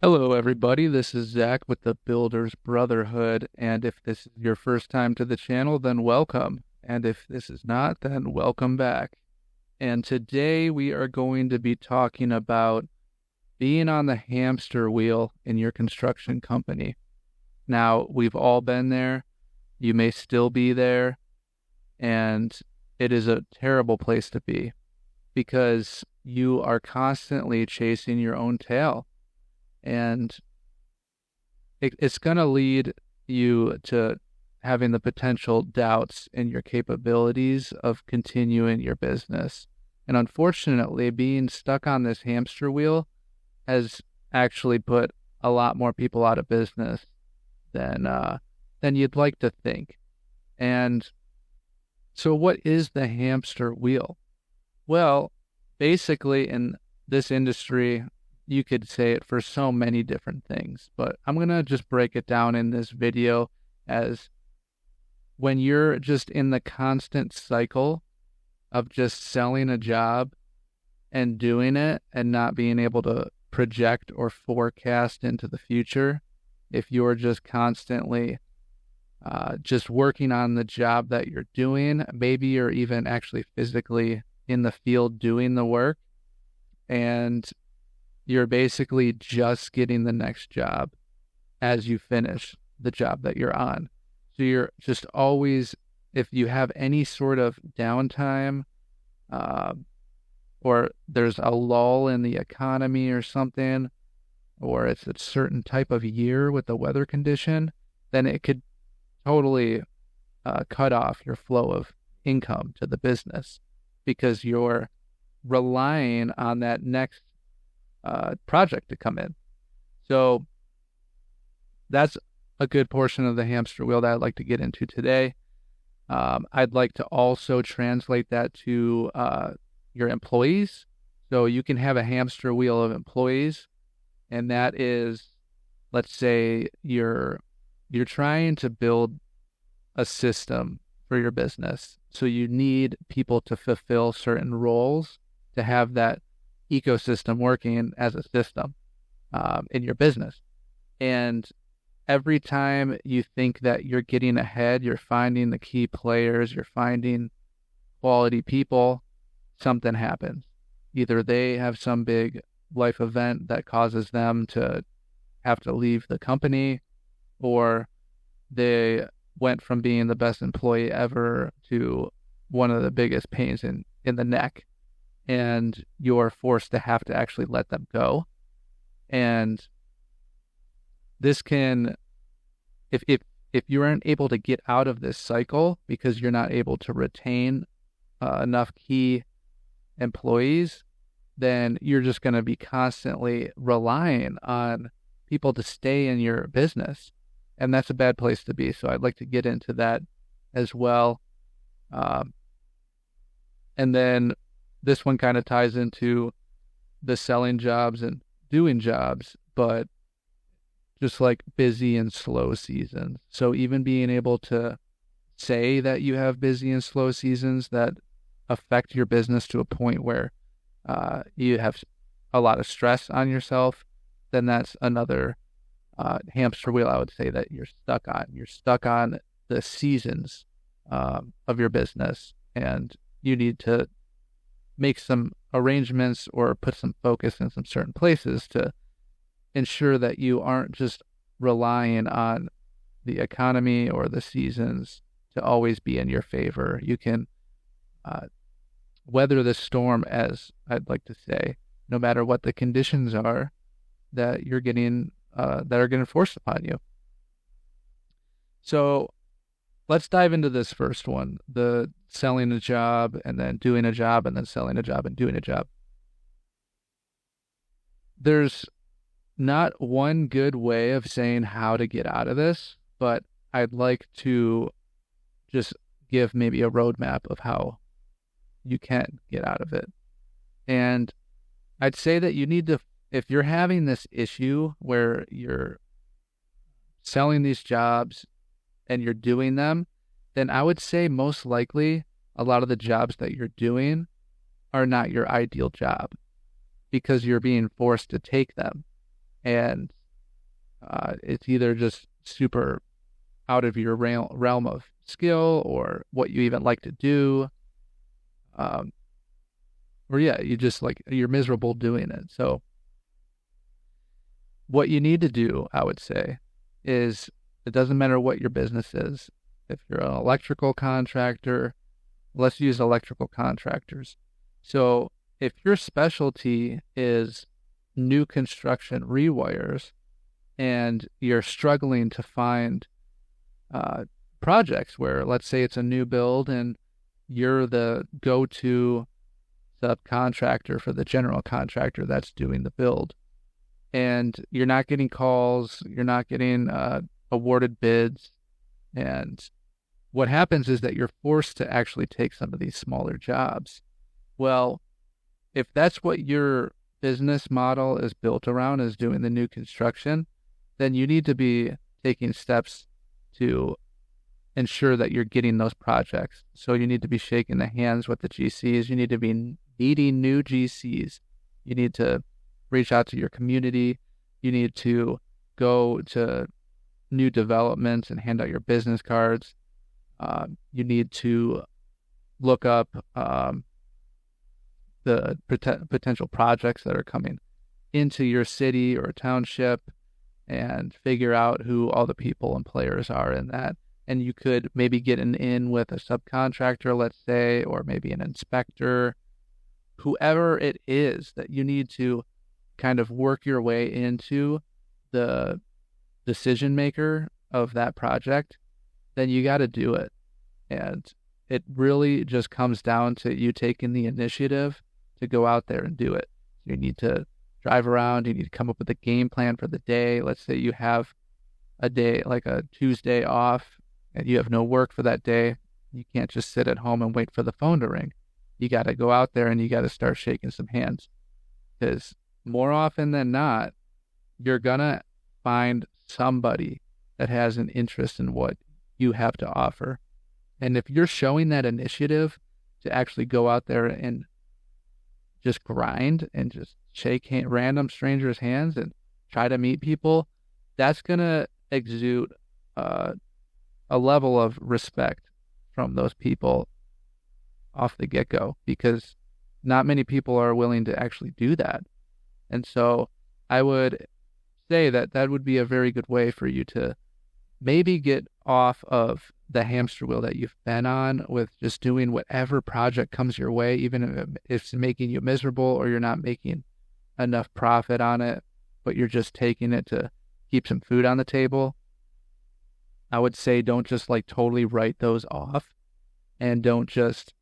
Hello, everybody. This is Zach with the Builders Brotherhood. And if this is your first time to the channel, then welcome. And if this is not, then welcome back. And today we are going to be talking about being on the hamster wheel in your construction company. Now, we've all been there. You may still be there. And it is a terrible place to be because you are constantly chasing your own tail. And it's going to lead you to having the potential doubts in your capabilities of continuing your business. And unfortunately, being stuck on this hamster wheel has actually put a lot more people out of business than you'd like to think. And so, what is the hamster wheel? Well, basically, in this industry, you could say it for so many different things, but I'm going to just break it down in this video as when you're just in the constant cycle of just selling a job and doing it and not being able to project or forecast into the future. If you're just constantly just working on the job that you're doing, maybe you're even actually physically in the field doing the work, and you're basically just getting the next job as you finish the job that you're on. So you're just always, if you have any sort of downtime, uh, or there's a lull in the economy or something, or it's a certain type of year with the weather condition, then it could totally cut off your flow of income to the business because you're relying on that next project to come in. So that's a good portion of the hamster wheel that I'd like to get into today. I'd like to also translate that to your employees. So you can have a hamster wheel of employees, and that is, let's say you're trying to build a system for your business. So you need people to fulfill certain roles to have that ecosystem working as a system in your business. And every time you think that you're getting ahead, you're finding the key players, you're finding quality people, something happens. Either they have some big life event that causes them to have to leave the company, or they went from being the best employee ever to one of the biggest pains in the neck, and you're forced to have to actually let them go. And this can, if you aren't able to get out of this cycle because you're not able to retain enough key employees, then you're just going to be constantly relying on people to stay in your business. And that's a bad place to be. So I'd like to get into that as well. And then this one kind of ties into the selling jobs and doing jobs, but just like busy and slow seasons. So even being able to say that you have busy and slow seasons that affect your business to a point where you have a lot of stress on yourself, then that's another hamster wheel I would say that you're stuck on. You're stuck on the seasons of your business, and you need to make some arrangements or put some focus in some certain places to ensure that you aren't just relying on the economy or the seasons to always be in your favor. You can weather the storm, as I'd like to say, no matter what the conditions are that you're getting that are getting forced upon you. So let's dive into this first one, the selling a job and then doing a job and then selling a job and doing a job. There's not one good way of saying how to get out of this, but I'd like to just give maybe a roadmap of how you can get out of it. And I'd say that you need to, if you're having this issue where you're selling these jobs and you're doing them, then I would say most likely a lot of the jobs that you're doing are not your ideal job because you're being forced to take them. and it's either just super out of your realm of skill or what you even like to do, um, or yeah, you just like you're miserable doing it. So what you need to do, I would say, is it doesn't matter what your business is. If you're an electrical contractor, let's use electrical contractors. So if your specialty is new construction rewires and you're struggling to find projects where, let's say it's a new build and you're the go-to subcontractor for the general contractor that's doing the build, and you're not getting calls, you're not getting awarded bids, and what happens is that you're forced to actually take some of these smaller jobs. Well, if that's what your business model is built around, is doing the new construction, then you need to be taking steps to ensure that you're getting those projects. So you need to be shaking the hands with the GCs. You need to be meeting new GCs. You need to reach out to your community. You need to go to new developments and hand out your business cards. You need to look up the potential projects that are coming into your city or township and figure out who all the people and players are in that. And you could maybe get an in with a subcontractor, let's say, or maybe an inspector, whoever it is that you need to kind of work your way into the decision maker of that project, then you got to do it. And it really just comes down to you taking the initiative to go out there and do it. You need to drive around. You need to come up with a game plan for the day. Let's say you have a day, like a Tuesday off, and you have no work for that day. You can't just sit at home and wait for the phone to ring. You got to go out there and you got to start shaking some hands, because more often than not, you're going to find somebody that has an interest in what you have to offer. And if you're showing that initiative to actually go out there and just grind and just shake random strangers' hands and try to meet people, that's going to exude a level of respect from those people off the get-go, because not many people are willing to actually do that. And so I would say that that would be a very good way for you to maybe get off of the hamster wheel that you've been on with just doing whatever project comes your way, even if it's making you miserable or you're not making enough profit on it, but you're just taking it to keep some food on the table. I would say don't just like totally write those off, and don't just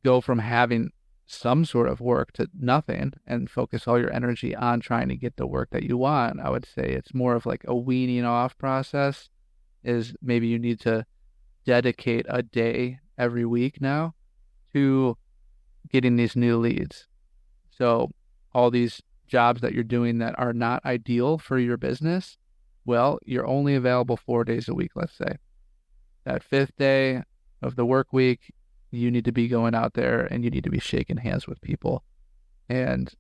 go from having some sort of work to nothing and focus all your energy on trying to get the work that you want. I would say it's more of like a weaning off process. Is maybe you need to dedicate a day every week now to getting these new leads. So all these jobs that you're doing that are not ideal for your business, well, you're only available 4 days a week, let's say. That fifth day of the work week, you need to be going out there and you need to be shaking hands with people. And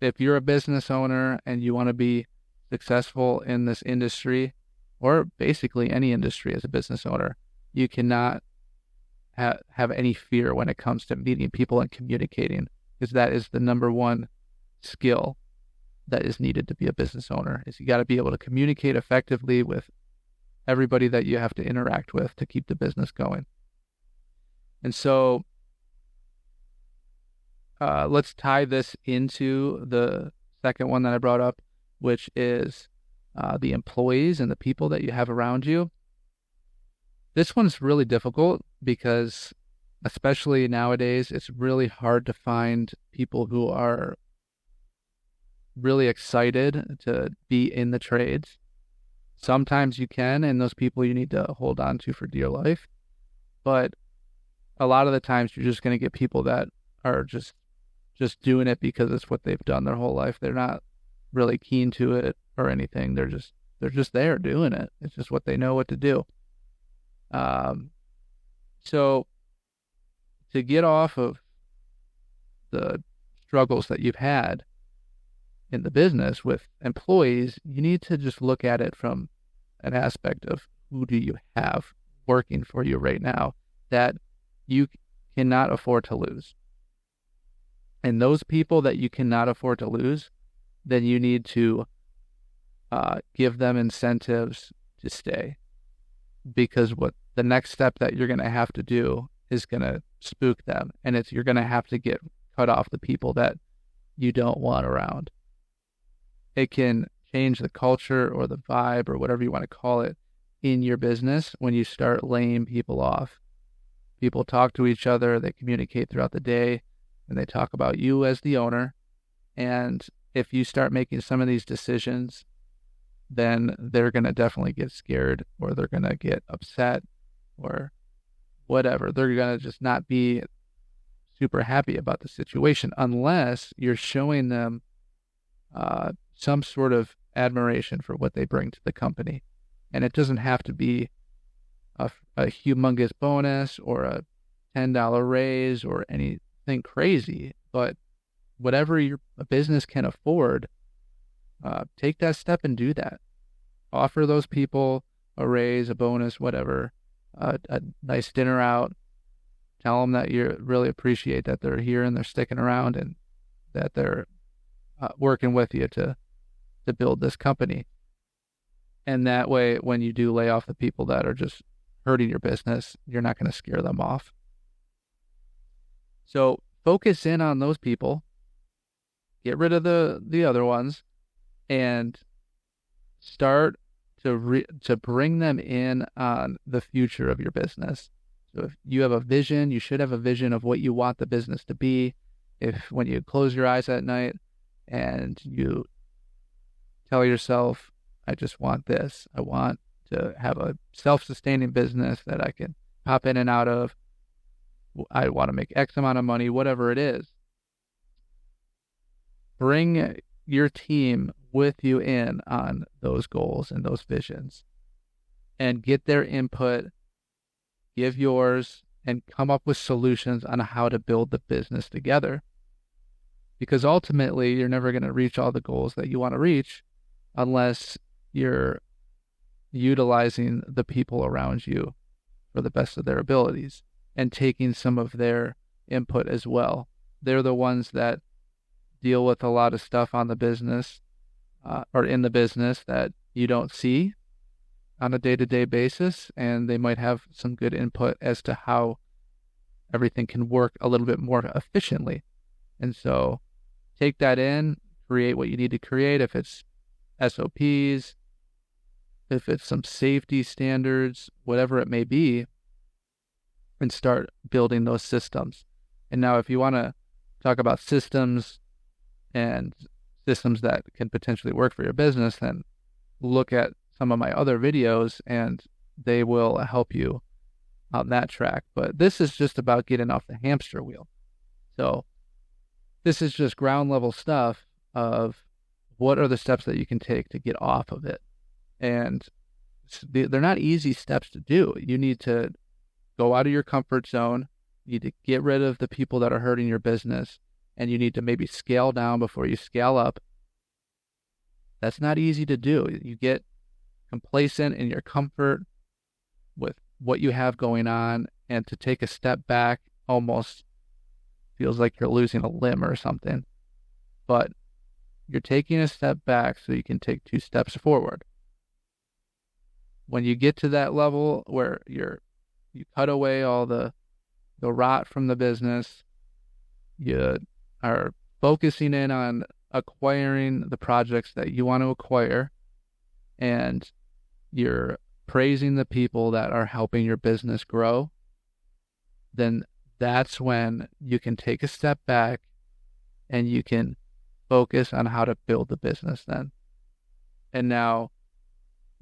if you're a business owner and you want to be successful in this industry, or basically any industry as a business owner, you cannot have any fear when it comes to meeting people and communicating, because that is the number one skill that is needed to be a business owner. Is you got to be able to communicate effectively with everybody that you have to interact with to keep the business going. And so let's tie this into the second one that I brought up, which is the employees and the people that you have around you. This one's really difficult because, especially nowadays, it's really hard to find people who are really excited to be in the trades. Sometimes you can, and those people you need to hold on to for dear life. But a lot of the times you're just going to get people that are just doing it because it's what they've done their whole life. They're not really keen to it or anything. They're just there doing it. It's just what they know what to do. So to get off of the struggles that you've had, in the business with employees, you need to just look at it from an aspect of who do you have working for you right now that you cannot afford to lose. And those people that you cannot afford to lose, then you need to give them incentives to stay. Because what the next step that you're going to have to do is going to spook them. And you're going to have to cut off the people that you don't want around. It can change the culture or the vibe or whatever you want to call it in your business when you start laying people off. People talk to each other, they communicate throughout the day, and they talk about you as the owner. And if you start making some of these decisions, then they're going to definitely get scared, or they're going to get upset, or whatever. They're going to just not be super happy about the situation unless you're showing them some sort of admiration for what they bring to the company. And it doesn't have to be a humongous bonus or a $10 raise or anything crazy, but whatever your business can afford, take that step and do that. Offer those people a raise, a bonus, whatever, a nice dinner out. Tell them that you really appreciate that they're here and they're sticking around and that they're working with you to build this company. And that way, when you do lay off the people that are just hurting your business, you're not going to scare them off. So focus in on those people, get rid of the other ones, and start to bring them in on the future of your business. So if you have a vision, you should have a vision of what you want the business to be. If when you close your eyes at night and you tell yourself, I just want this. I want to have a self-sustaining business that I can pop in and out of. I want to make X amount of money, whatever it is. Bring your team with you in on those goals and those visions and get their input, give yours, and come up with solutions on how to build the business together. Because ultimately, you're never going to reach all the goals that you want to reach unless you're utilizing the people around you for the best of their abilities and taking some of their input as well. They're the ones that deal with a lot of stuff on the business or in the business that you don't see on a day-to-day basis, and they might have some good input as to how everything can work a little bit more efficiently. And so take that in, create what you need to create, if it's SOPs, if it's some safety standards, whatever it may be, and start building those systems. And now if you want to talk about systems and systems that can potentially work for your business, then look at some of my other videos and they will help you on that track. But this is just about getting off the hamster wheel. So this is just ground level stuff of what are the steps that you can take to get off of it. And they're not easy steps to do. You need to go out of your comfort zone. You need to get rid of the people that are hurting your business. And you need to maybe scale down before you scale up. That's not easy to do. You get complacent in your comfort with what you have going on, and to take a step back almost feels like you're losing a limb or something. But you're taking a step back so you can take 2 steps forward. When you get to that level where you cut away all the rot from the business, you are focusing in on acquiring the projects that you want to acquire, and you're praising the people that are helping your business grow, then that's when you can take a step back and you can focus on how to build the business then. And now,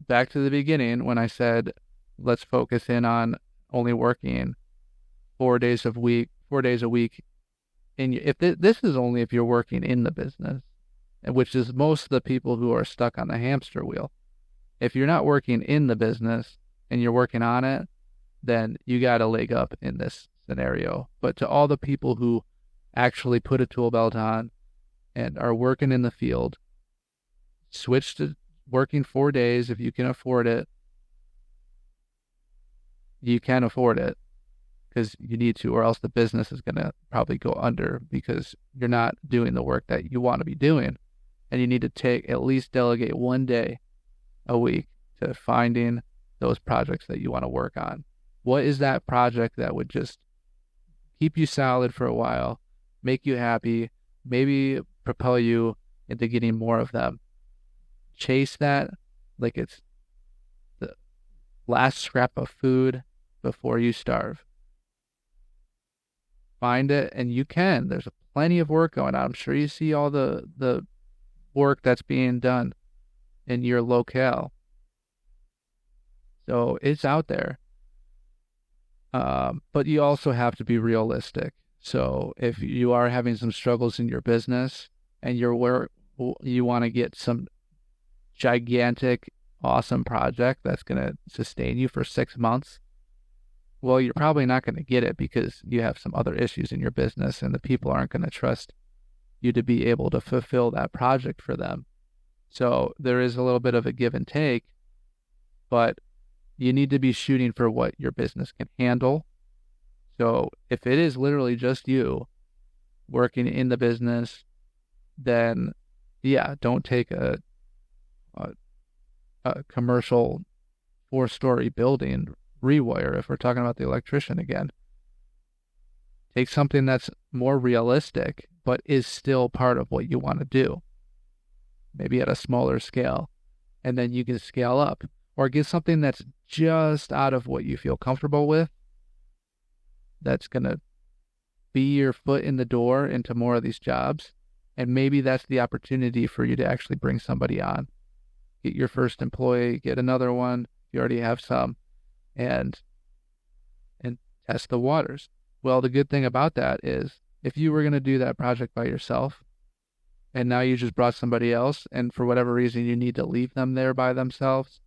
back to the beginning when I said, let's focus in on only working 4 days a week. And this is only if you're working in the business, which is most of the people who are stuck on the hamster wheel. If you're not working in the business and you're working on it, then you got a leg up in this scenario. But to all the people who actually put a tool belt on and are working in the field, switch to working 4 days if you can afford it. You can afford it because you need to, or else the business is going to probably go under because you're not doing the work that you want to be doing. And you need to at least delegate 1 day a week to finding those projects that you want to work on. What is that project that would just keep you solid for a while, make you happy, maybe propel you into getting more of them? Chase that like it's the last scrap of food before you starve. Find it, and you can. There's plenty of work going on. I'm sure you see all the work that's being done in your locale. So it's out there. But you also have to be realistic. So if you are having some struggles in your business and you want to get some gigantic, awesome project that's going to sustain you for 6 months, well, you're probably not going to get it because you have some other issues in your business and the people aren't going to trust you to be able to fulfill that project for them. So there is a little bit of a give and take, but you need to be shooting for what your business can handle. So if it is literally just you working in the business, then yeah, don't take a commercial 4-story building rewire if we're talking about the electrician again. Take something that's more realistic, but is still part of what you want to do. Maybe at a smaller scale, and then you can scale up. Or get something that's just out of what you feel comfortable with, that's going to be your foot in the door into more of these jobs. And maybe that's the opportunity for you to actually bring somebody on. Get your first employee, get another one, you already have some, and test the waters. Well, the good thing about that is if you were going to do that project by yourself, and now you just brought somebody else, and for whatever reason you need to leave them there by themselves,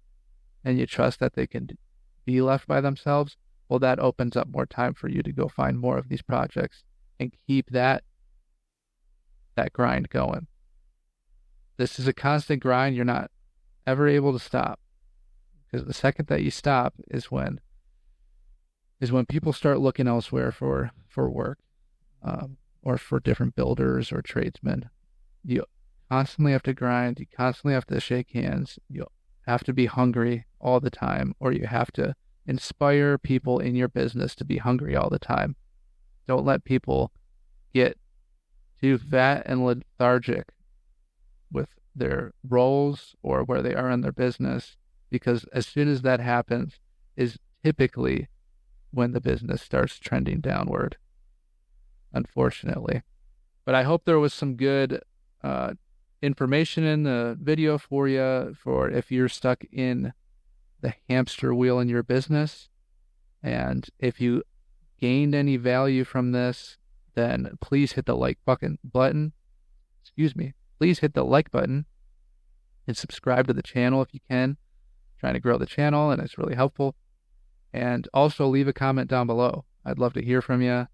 and you trust that they can be left by themselves, well, that opens up more time for you to go find more of these projects and keep that grind going. This is a constant grind. You're not ever able to stop, because the second that you stop is when people start looking elsewhere for work, or for different builders or tradesmen. You constantly have to grind. You constantly have to shake hands. You have to be hungry all the time, or you have to inspire people in your business to be hungry all the time. Don't let people get too fat and lethargic with their roles or where they are in their business, because as soon as that happens is typically when the business starts trending downward, unfortunately. But I hope there was some good information in the video for you, for if you're stuck in the hamster wheel in your business. And if you gained any value from this, then please hit the like button. Please hit the like button and subscribe to the channel if you can. I'm trying to grow the channel, and it's really helpful. And also leave a comment down below. I'd love to hear from you.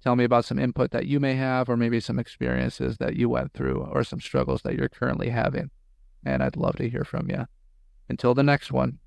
Tell me about some input that you may have, or maybe some experiences that you went through, or some struggles that you're currently having. And I'd love to hear from you. Until the next one.